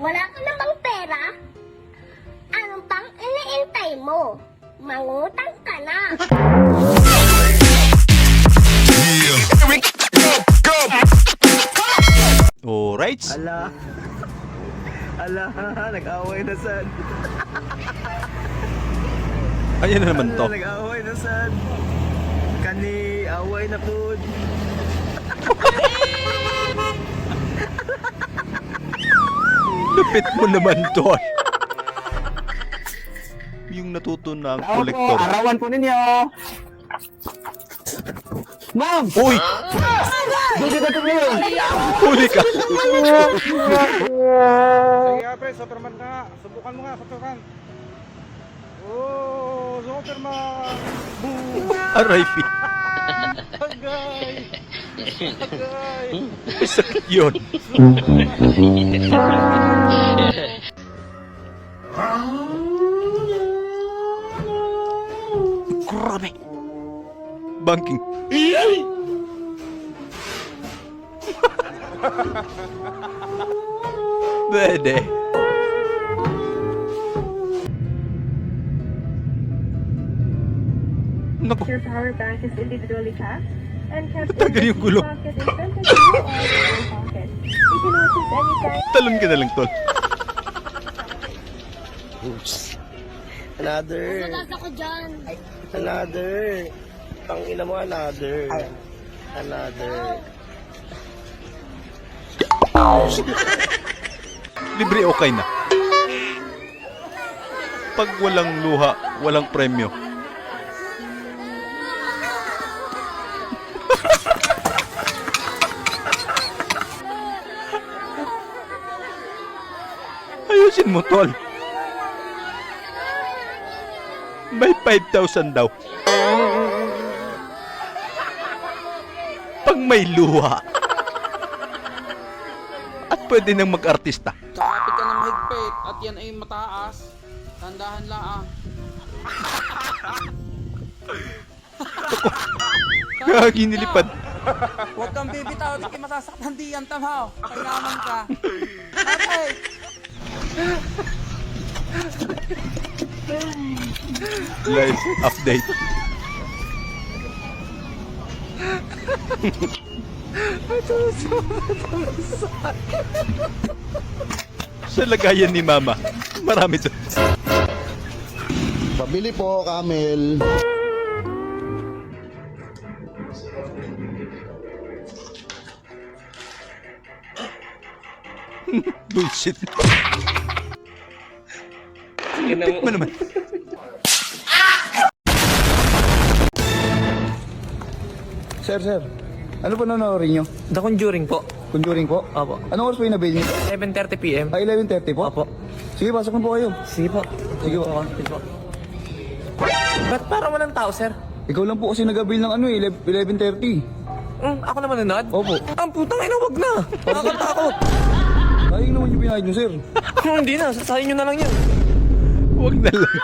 Wala ka namang pera? Anong pang iniintay mo? Mangutang ka na. Alright. Ala. Ala, nag-away na sad. Ayan na naman to. Nag-away na sad. Kani, away na food. Lupit mo naman to. Yung natuto na ang kolektor. Arawan po ninyo. Ma'am! Uy! Dito ka tuloy! Huli ka! Sige pre, Superman ka nga. Subukan mo nga, Superman. Oh, Superman! Boom! R.I.P. Agay! Agay! Sakit yun. Grabe. Banking. Pwede. Naku, Your power bank is individually packed and kept in tagal yung gulo. pocket in front of you or in your pocket. You can notice any kind Talon ka na lang, tol. Oops. Another. Malas ako dyan. Another. Tangina mo, another. Another. Libre okay na. Pag walang luha, walang premyo. Ayusin mo, tol. May 5,000 daw. Pag may luha. At pwede nang mag-artista. Kakapit ka ng mahigpit at yan ay mataas. Tandahan lang. Gagi nilipad. Huwag kang bibitaw, di kayo masasaktan diyan tamaw. Kailangan ka. Okay. Live update. Sa lagayan ni Mama, marami to. Pabili po, Camel. Bullshit. Lupit mo naman. Sir, sir. Ano po nanoorin nyo? The Conjuring po. Conjuring po? Opo. Anong oras po yung nabili nyo? 11:30 PM. Ay, 11:30 po? Opo. Sige, pasok na po kayo. Sige po. Sige po. Sige po. Ba't parang walang tao, sir? Ikaw lang po kasi nag-avail ng ano eh, 11:30. Ako naman nanood? Opo. Ang putang ina, wag na. Nakakatakot. Sayang naman yung binayad nyo, sir. Hindi na, sasayin nyo na lang yan. Huwag na lang.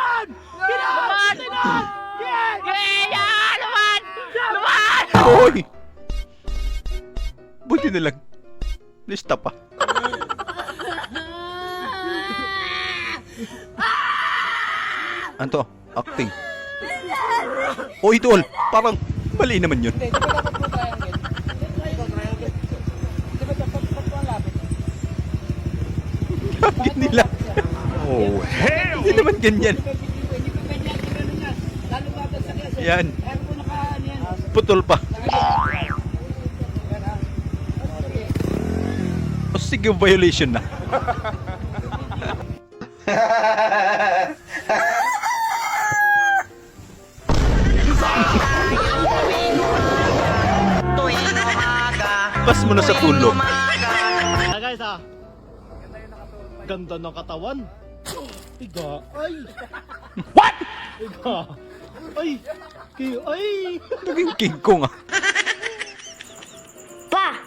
Hoy! Buti na lang. Lista pa. Anto, acting. Oh, idol. Parang mali naman yun. Hindi, di ba dapat po triangle? Di ba dapat po ang lapit? Bakit nila? Oh, hell! Hindi naman ganyan. Yan. Putol pa. O sige, violation na. Pas mo na sa tulog. Guys ganda ng katawan. Iga. Ay! What? Iga. Ay! Ay! Naging king kong ah. Pa!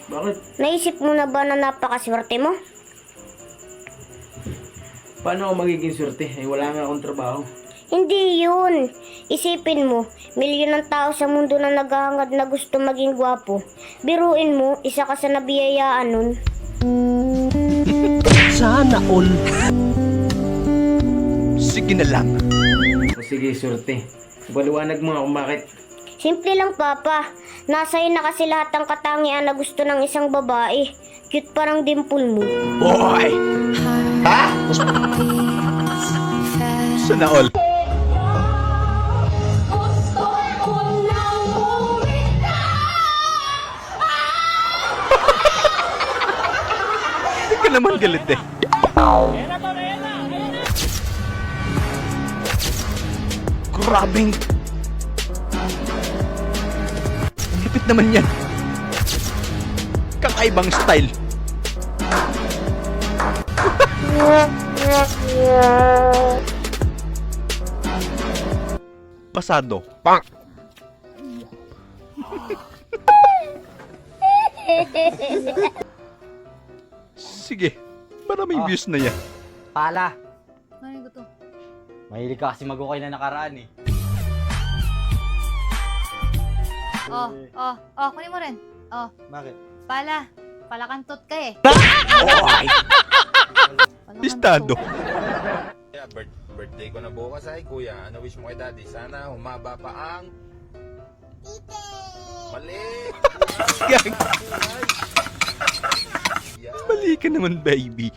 Bakit? Naisip mo na ba na napakaswerte mo? Paano ako magiging swerte? Eh, wala nga akong trabaho. Hindi yun. Isipin mo, milyon ng tao sa mundo na naghahangad na gusto maging gwapo. Biruin mo, isa ka sa nabiyayaan nun. Sana all. Sige na lang. O sige, surte. Baliwanag mo kung bakit. Simple lang, Papa. Nasa'yo na kasi lahat ng katangian na gusto ng isang babae. Cute parang dimple mo. Boy! Ha? Sana all. Hindi ka naman galit eh. Grabing lupit naman yan. Kakaibang style. Pasado. Pang. Sige, maraming views na yan. Pala. Ano ko to? Mahilig ka kasi mag-ukay na nakaraan eh. Kunin mo rin. Bakit? Palakantot ka eh. Oy! Pistado. Birthday ko na bukas ay kuya. Ano wish mo kay daddy? Sana humaba pa ang... Mali! Gag. Mali ka naman, baby.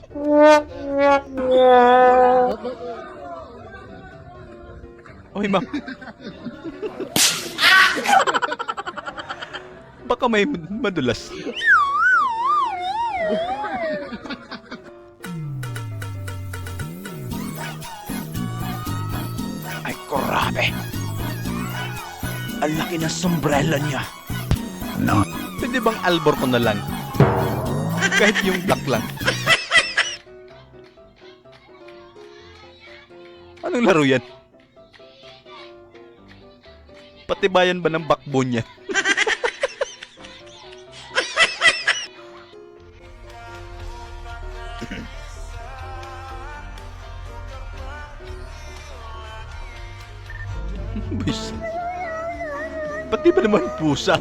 Oy, ma'am. Baka may madulas. Ay, korabe. Ang laki ng sombrero niya. No. Pwede bang albor ko na lang? Kahit yung black lang. Anong laro yan? Patibayan ba ng backbone niya? Buwis. Pati ba naman pusa?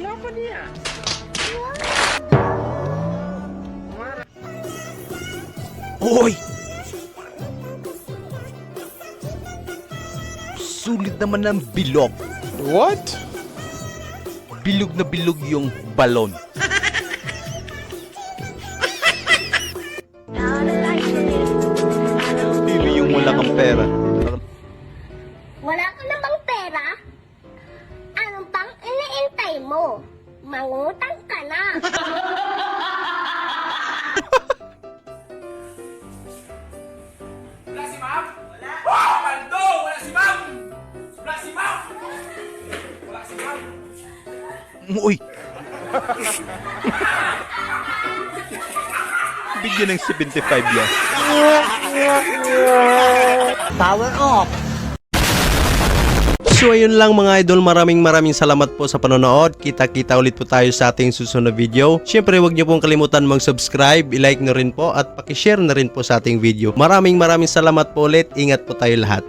Hoy! Sulit naman ang bilog. What? Bilog na bilog yung balon. Dili yung wala kang pera. Wala ka namang pera? Anong pang iniintay mo? Mangutang ka na. Wala si ma'am? Wala. Wow! Mando! Wala si ma'am! Wala si ma'am! Wala si ma'am! Uy! Bigyan ng 75 yan. Power off! So ayun lang mga idol, maraming salamat po sa panonood. Kita-kita ulit po tayo sa ating susunod na video. Syempre huwag niyo pong kalimutan mag-subscribe, i-like na rin po at paki-share na rin po sa ating video. Maraming salamat po ulit. Ingat po tayo lahat.